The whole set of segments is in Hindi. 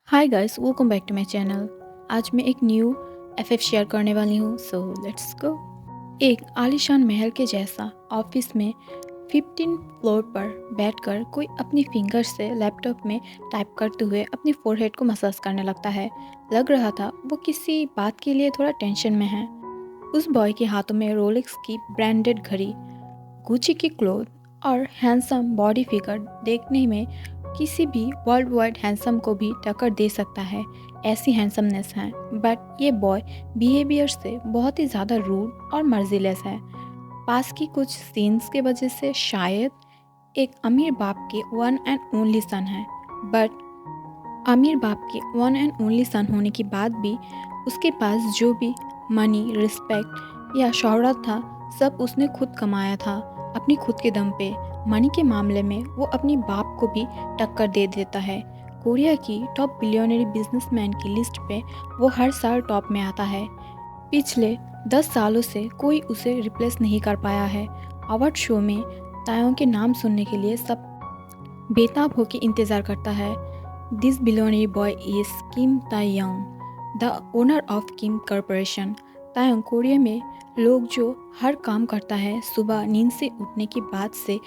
Hi guys, welcome back to my channel. आज मैं एक न्यू एफएफ शेयर करने वाली हूँ, सो लेट्स गो। एक आलीशान महल के जैसा ऑफिस में 15 फ्लोर पर बैठकर कोई अपनी फिंगर से लैपटॉप में टाइप करते हुए अपनी फोरहेड को मसाज करने लगता है। लग रहा था वो किसी बात के लिए थोड़ा टेंशन में है। उस बॉय के हाथों में रोलेक्स की ब्रांडेड घड़ी, गुची की क्लोथ और हैंडसम बॉडी फिगर देखने में किसी भी वर्ल्ड वाइड हैंडसम को भी टक्कर दे सकता है, ऐसी हैंडसमनेस है। बट ये बॉय बिहेवियर से बहुत ही ज़्यादा रूड और मर्जीलेस है। पास की कुछ सीन्स के वजह से शायद एक अमीर बाप के वन एंड ओनली सन है, बट अमीर बाप के वन एंड ओनली सन होने के बाद भी उसके पास जो भी मनी, रिस्पेक्ट या शोहरत था, सब उसने खुद कमाया था अपनी खुद के दम पे। मनी के मामले में वो अपनी बाप को भी टक्कर दे देता है। कोरिया की टॉप बिलियनरी बिजनेसमैन की लिस्ट पे वो हर साल टॉप में आता है। पिछले 10 सालों से कोई उसे रिप्लेस नहीं कर पाया है। अवार्ड शो में तायों के नाम सुनने के लिए सब बेताब होकर इंतज़ार करता है। This billionaire boy is Kim Tayang, the owner of Kim corporation. Tayang Korea में लोग जो हर काम करता है, सुबह नींद से उठने के बाद से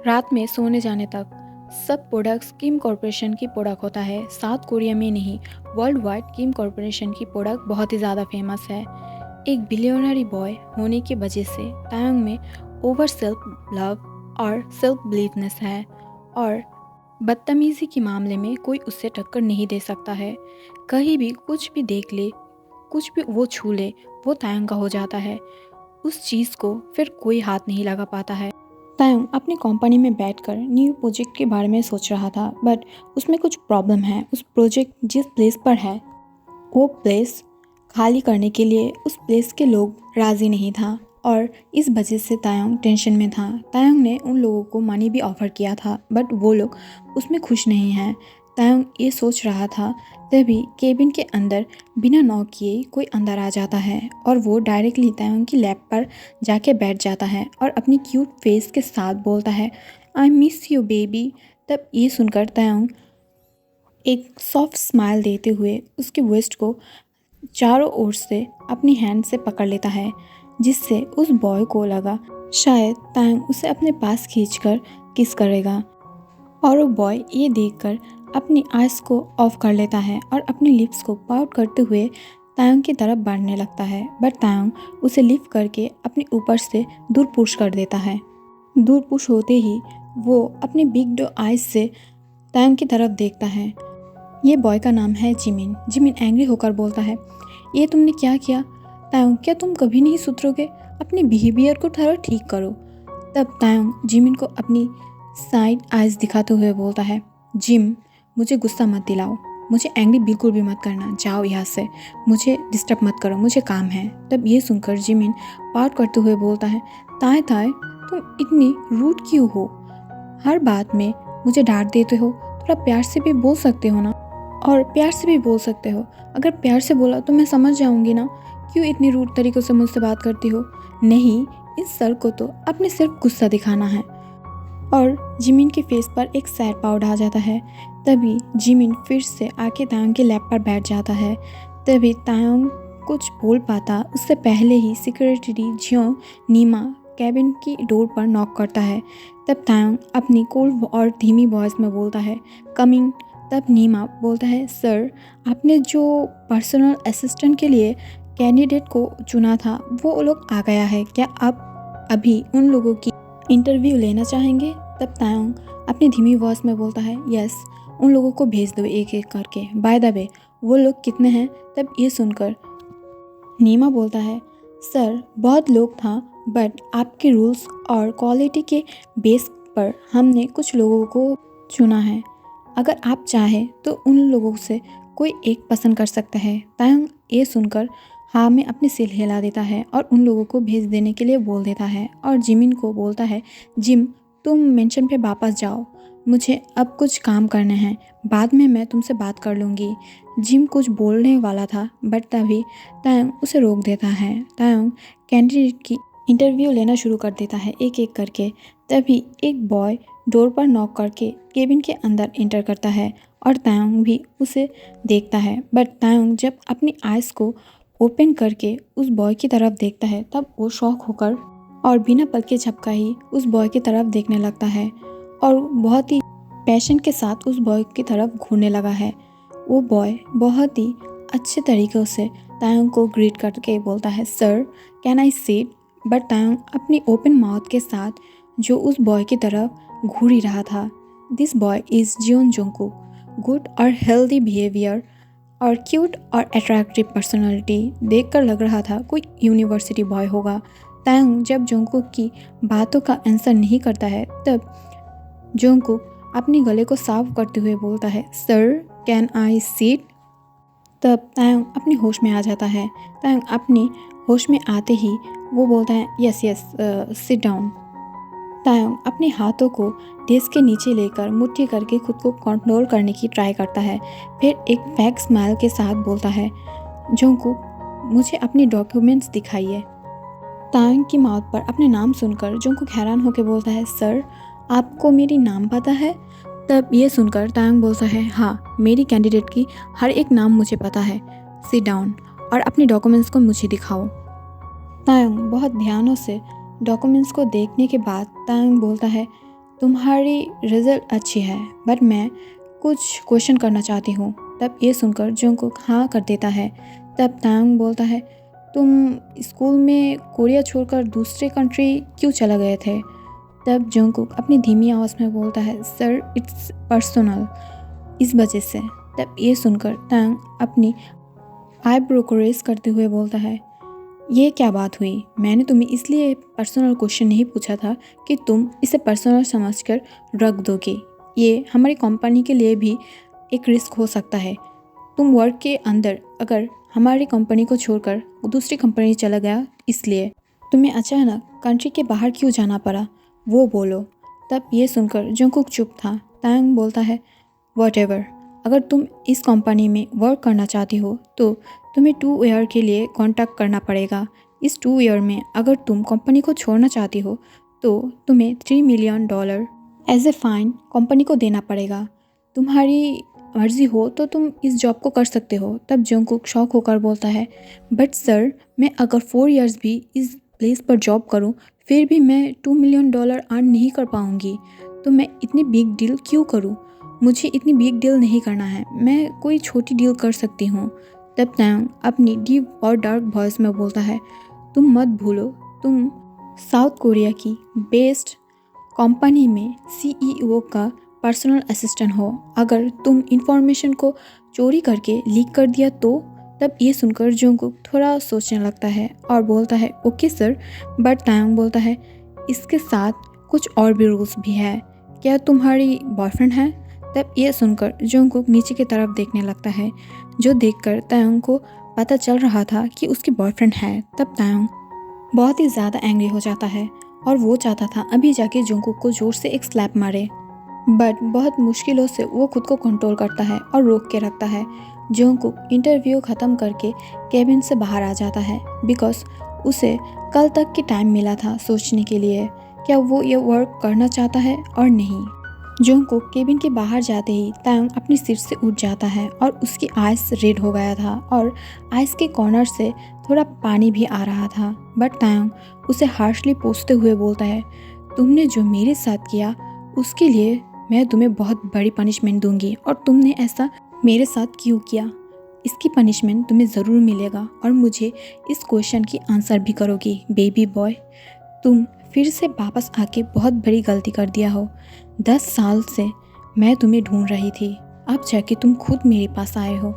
रात में सोने जाने तक, सब प्रोडक्ट्स किम कॉरपोरेशन की प्रोडक्ट होता है। साउथ कोरिया में नहीं, वर्ल्ड वाइड किम कॉरपोरेशन की प्रोडक्ट बहुत ही ज़्यादा फेमस है। एक बिलियनरी बॉय होने की वजह से तायंग में ओवर सेल्फ लव और सेल्फ बिलीवनेस है, और बदतमीज़ी के मामले में कोई उससे टक्कर नहीं दे सकता है। कहीं भी कुछ भी देख ले, कुछ भी वो छू ले, वो तायंग का हो जाता है। उस चीज़ को फिर कोई हाथ नहीं लगा पाता है। तायंग अपनी कंपनी में बैठकर न्यू प्रोजेक्ट के बारे में सोच रहा था, बट उसमें कुछ प्रॉब्लम है। उस प्रोजेक्ट जिस प्लेस पर है, वो प्लेस खाली करने के लिए उस प्लेस के लोग राज़ी नहीं था, और इस वजह से तायंग टेंशन में था। तायंग ने उन लोगों को मनी भी ऑफ़र किया था, बट वो लोग उसमें खुश नहीं हैं। तायंग ये सोच रहा था, तभी केबिन के अंदर बिना नॉक किए कोई अंदर आ जाता है, और वो डायरेक्टली तायंग की लैप पर जाके बैठ जाता है और अपनी क्यूट फेस के साथ बोलता है, आई मिस यू बेबी। तब ये सुनकर तायंग एक सॉफ्ट स्माइल देते हुए उसके वेस्ट को चारों ओर से अपनी हैंड से पकड़ लेता है, जिससे उस बॉय को लगा शायद तायंग उसे अपने पास खींचकर किस करेगा। और वो बॉय ये देखकर अपनी आइज को ऑफ कर लेता है और अपनी लिप्स को पाउट करते हुए तायंग की तरफ बढ़ने लगता है, बट तायंग उसे लिफ्ट करके अपने ऊपर से दूर पुश कर देता है। दूर पुश होते ही वो अपनी बिग डो आइज से तायंग की तरफ देखता है। ये बॉय का नाम है जिमिन। जिमिन एंग्री होकर बोलता है, ये तुमने क्या किया तायंग? क्या तुम कभी नहीं सुधरोगे? अपने बिहेवियर को थोड़ा ठीक करो। तब तायंग जिमिन को अपनी साइड आइज दिखाते हुए बोलता है, जिम, मुझे गुस्सा मत दिलाओ, मुझे एंग्री बिल्कुल भी मत करना, जाओ यहाँ से, मुझे डिस्टर्ब मत करो, मुझे काम है। तब ये सुनकर जिमिन पाउट करते हुए बोलता है, ताय ताय, तुम इतनी रूड क्यों हो? हर बात में मुझे डांट देते हो, थोड़ा प्यार से भी बोल सकते हो ना। और प्यार से भी बोल सकते हो, अगर प्यार से बोला तो मैं समझ जाऊंगी ना, क्यों इतनी रूड तरीक़ों से मुझसे बात करती हो? नहीं, इस सर को तो अपने सिर्फ गुस्सा दिखाना है। और जिमिन के फेस पर एक सैड पाउडर आ जाता है। तभी जिमिन फिर से आके तायंग के लैप पर बैठ जाता है। तभी तायंग कुछ बोल पाता उससे पहले ही सिक्योरिटी जियों नीमा कैबिन की डोर पर नॉक करता है। तब तायंग अपनी कोल्ड और धीमी वॉइस में बोलता है, कमिंग। तब नीमा बोलता है, सर, आपने जो पर्सनल असिस्टेंट के लिए कैंडिडेट को चुना था, वो लोग आ गया है। क्या आप अभी उन लोगों की इंटरव्यू लेना चाहेंगे? तब तायंग अपनी धीमी वॉइस में बोलता है, यस, उन लोगों को भेज दो एक एक करके। बाय द वे, वो लोग कितने हैं? तब ये सुनकर नीमा बोलता है, सर, बहुत लोग था, बट आपके रूल्स और क्वालिटी के बेस पर हमने कुछ लोगों को चुना है। अगर आप चाहें तो उन लोगों से कोई एक पसंद कर सकता है। तायंग ये सुनकर हाँ में अपने सिर हिला देता है और उन लोगों को भेज देने के लिए बोल देता है, और जिमिन को बोलता है, जिम, तुम मेंशन पे वापस जाओ, मुझे अब कुछ काम करने हैं, बाद में मैं तुमसे बात कर लूँगी। जिम कुछ बोलने वाला था, बट तभी तायंग उसे रोक देता है। तायंग कैंडिडेट की इंटरव्यू लेना शुरू कर देता है एक एक करके। तभी एक बॉय डोर पर नॉक करके केबिन के अंदर एंटर करता है और तायोंग भी उसे देखता है। बट तायोंग जब अपनी आइज़ को ओपन करके उस बॉय की तरफ देखता है तब वो शॉक होकर और बिना पलके झपका ही उस बॉय की तरफ देखने लगता है और बहुत ही पैशन के साथ उस बॉय की तरफ घूरने लगा है। वो बॉय बहुत ही अच्छे तरीक़े से तायोंग को ग्रीट करके बोलता है, sir can I seat. But तायोंग अपनी ओपन माउथ के साथ जो उस बॉय की तरफ घूर ही रहा था। This boy is Jeon Jungkook, good और हेल्दी बिहेवियर और क्यूट और अट्रैक्टिव पर्सनालिटी देखकर लग रहा था कोई यूनिवर्सिटी बॉय होगा। तायोंग जब जंगकुक की बातों का आंसर नहीं करता है तब जंगकुक अपने गले को साफ करते हुए बोलता है, सर कैन आई सीट। तब तायोंग अपनी होश में आ जाता है। तायोंग अपनी होश में आते ही वो बोलता है, यस यस सिट डाउन। तायोंग अपने हाथों को डेस्क के नीचे लेकर मुट्ठी करके खुद को कंट्रोल करने की ट्राई करता है। फिर एक फेक स्माइल के साथ बोलता है, जंगकुक मुझे अपने डॉक्यूमेंट्स दिखाइए। तायोंग की माउथ पर अपने नाम सुनकर जंगकुक हैरान होकर बोलता है, सर आपको मेरी नाम पता है। तब ये सुनकर तायोंग बोलता है, हाँ मेरी कैंडिडेट की हर एक नाम मुझे पता है। सिट डाउन और अपने डॉक्यूमेंट्स को मुझे दिखाओ। तायोंग बहुत ध्यानों से डॉक्यूमेंट्स को देखने के बाद तायोंग बोलता है, तुम्हारी रिजल्ट अच्छी है बट मैं कुछ क्वेश्चन करना चाहती हूँ। तब ये सुनकर जंगकुक हाँ कर देता है। तब तायोंग बोलता है, तुम स्कूल में कोरिया छोड़कर दूसरे कंट्री क्यों चला गए थे। तब जंगकुक अपनी धीमी आवाज़ में बोलता है, सर इट्स पर्सनल, इस वजह से। तब ये सुनकर तायोंग अपनी आईब्रो को रेस करते हुए बोलता है, ये क्या बात हुई, मैंने तुम्हें इसलिए पर्सनल क्वेश्चन नहीं पूछा था कि तुम इसे पर्सनल समझकर रख दोगे। ये हमारी कंपनी के लिए भी एक रिस्क हो सकता है। तुम वर्क के अंदर अगर हमारी कंपनी को छोड़कर दूसरी कंपनी चला गया, इसलिए तुम्हें अचानक कंट्री के बाहर क्यों जाना पड़ा, वो बोलो। तब ये सुनकर जंगकुक चुप था। तायोंग बोलता है, व्हाटएवर, अगर तुम इस कंपनी में वर्क करना चाहती हो तो तुम्हें 2 ईयर के लिए कॉन्ट्रैक्ट करना पड़ेगा। इस 2 ईयर में अगर तुम कंपनी को छोड़ना चाहती हो तो तुम्हें $3 million as a fine company को देना पड़ेगा। तुम्हारी मर्जी हो तो तुम इस जॉब को कर सकते हो। तब जंगकुक शॉक होकर बोलता है, बट सर मैं अगर 4 इयर्स भी इस प्लेस पर जॉब करूं फिर भी मैं $2 मिलियन अर्न नहीं कर पाऊंगी, तो मैं इतनी बिग डील क्यों करूं। मुझे इतनी बिग डील नहीं करना है, मैं कोई छोटी डील कर सकती हूँ। तब तायोंग अपनी डीप और डार्क वॉइस में बोलता है, तुम मत भूलो तुम साउथ कोरिया की बेस्ट कंपनी में CEO का पर्सनल असिस्टेंट हो। अगर तुम इंफॉर्मेशन को चोरी करके लीक कर दिया तो। तब ये सुनकर जंगकुक थोड़ा सोचने लगता है और बोलता है, ओके सर। बट तायोंग बोलता है, इसके साथ कुछ और भी रूल्स भी है, क्या तुम्हारी बॉयफ्रेंड है। तब ये सुनकर जंगकुक नीचे की तरफ देखने लगता है, जो देखकर तायोंग को पता चल रहा था कि उसकी बॉयफ्रेंड है। तब तायोंग बहुत ही ज़्यादा एंग्री हो जाता है और वो चाहता था अभी जाके जंगकुक को जोर से एक स्लैप मारे, बट बहुत मुश्किलों से वो खुद को कंट्रोल करता है और रोक के रखता है। जंगकुक इंटरव्यू ख़त्म करके केबिन से बाहर आ जाता है बिकॉज उसे कल तक की टाइम मिला था सोचने के लिए क्या वो ये वर्क करना चाहता है और नहीं। जंगकुक केबिन के बाहर जाते ही तायोंग अपनी सीट से उठ जाता है और उसकी आइज रेड हो गया था और आइज के कॉर्नर से थोड़ा पानी भी आ रहा था। बट तायोंग उसे हार्शली पूछते हुए बोलता है, तुमने जो मेरे साथ किया उसके लिए मैं तुम्हें बहुत बड़ी पनिशमेंट दूंगी और तुमने ऐसा मेरे साथ क्यों किया, इसकी पनिशमेंट तुम्हें ज़रूर मिलेगा और मुझे इस क्वेश्चन की आंसर भी करोगी। बेबी बॉय, तुम फिर से वापस आके बहुत बड़ी गलती कर दिया हो। 10 साल से मैं तुम्हें ढूंढ रही थी, अब जाके तुम खुद मेरे पास आए हो।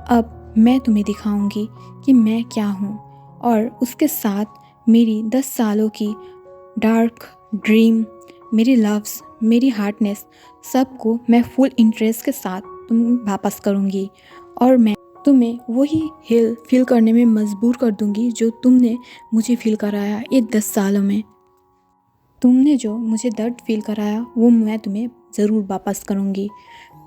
अब मैं तुम्हें दिखाऊंगी कि मैं क्या हूँ और उसके साथ मेरी 10 सालों की डार्क ड्रीम, मेरी लव्स, मेरी हार्डनेस, सबको मैं फुल इंटरेस्ट के साथ तुम वापस करूँगी और मैं तुम्हें वही हिल फील करने में मजबूर कर दूँगी जो तुमने मुझे फील कराया ये 10 सालों में। तुमने जो मुझे दर्द फील कराया वो मैं तुम्हें ज़रूर वापस करूँगी।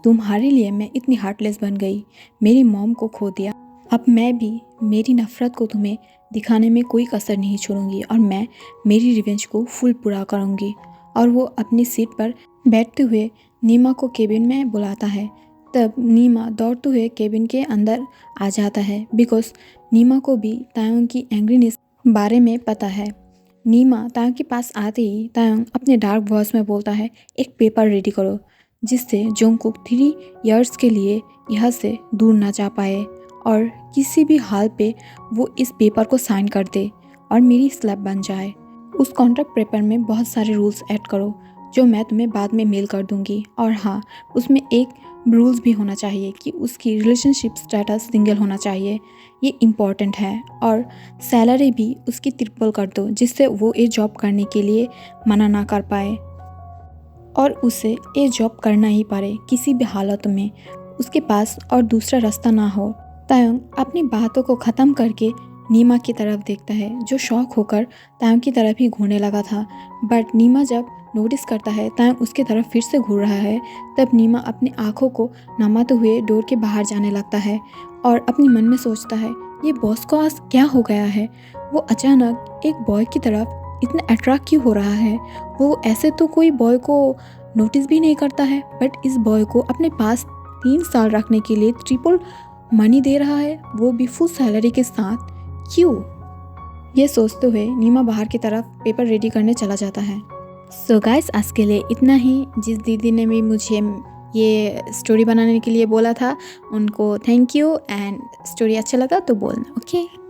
तुम्हारे लिए मैं इतनी हार्टलेस बन गई, मेरी मॉम को खो दिया, अब मैं भी मेरी नफ़रत को तुम्हें दिखाने में कोई कसर नहीं छोड़ूंगी और मैं मेरी रिवेंज को फुल पूरा करूँगी। और वो अपनी सीट पर बैठते हुए नीमा को केबिन में बुलाता है। तब नीमा दौड़ते हुए केबिन के अंदर आ जाता है बिकॉज नीमा को भी तायोंग की एंग्रीनेस बारे में पता है। नीमा तायोंग के पास आते ही तायोंग अपने डार्क वॉइस में बोलता है, एक पेपर रेडी करो जिससे जोंगकुक 3 इयर्स के लिए यहाँ से दूर ना जा पाए और किसी भी हाल पे वो इस पेपर को साइन कर दे और मेरी स्लैब बन जाए। उस कॉन्ट्रैक्ट पेपर में बहुत सारे रूल्स ऐड करो जो मैं तुम्हें बाद में मेल कर दूंगी। और हाँ, उसमें एक रूल्स भी होना चाहिए कि उसकी रिलेशनशिप स्टेटस सिंगल होना चाहिए, ये इम्पॉर्टेंट है। और सैलरी भी उसकी ट्रिपल कर दो जिससे वो ये जॉब करने के लिए मना ना कर पाए और उसे ये जॉब करना ही पड़े किसी भी हालत में, उसके पास और दूसरा रास्ता ना हो। तायोंग अपनी बातों को ख़त्म करके नीमा की तरफ देखता है जो शौक होकर तायोंग की तरफ ही घूरने लगा था। बट नीमा जब नोटिस करता है तायोंग उसकी तरफ फिर से घूर रहा है, तब नीमा अपनी आँखों को नमाते हुए डोर के बाहर जाने लगता है और अपने मन में सोचता है, ये बॉस को आज क्या हो गया है, वो अचानक एक बॉय की तरफ इतना अट्रैक्ट क्यों हो रहा है। वो ऐसे तो कोई बॉय को नोटिस भी नहीं करता है, बट इस बॉय को अपने पास 3 साल रखने के लिए ट्रिपल मनी दे रहा है, वो भी फुल सैलरी के साथ, क्यों। ये सोचते हुए नीमा बाहर की तरफ पेपर रेडी करने चला जाता है। सो गाइस, आज के लिए इतना ही। जिस दीदी ने भी मुझे ये स्टोरी बनाने के लिए बोला था उनको थैंक यू, एंड स्टोरी अच्छा लगा तो बोलना, ओके।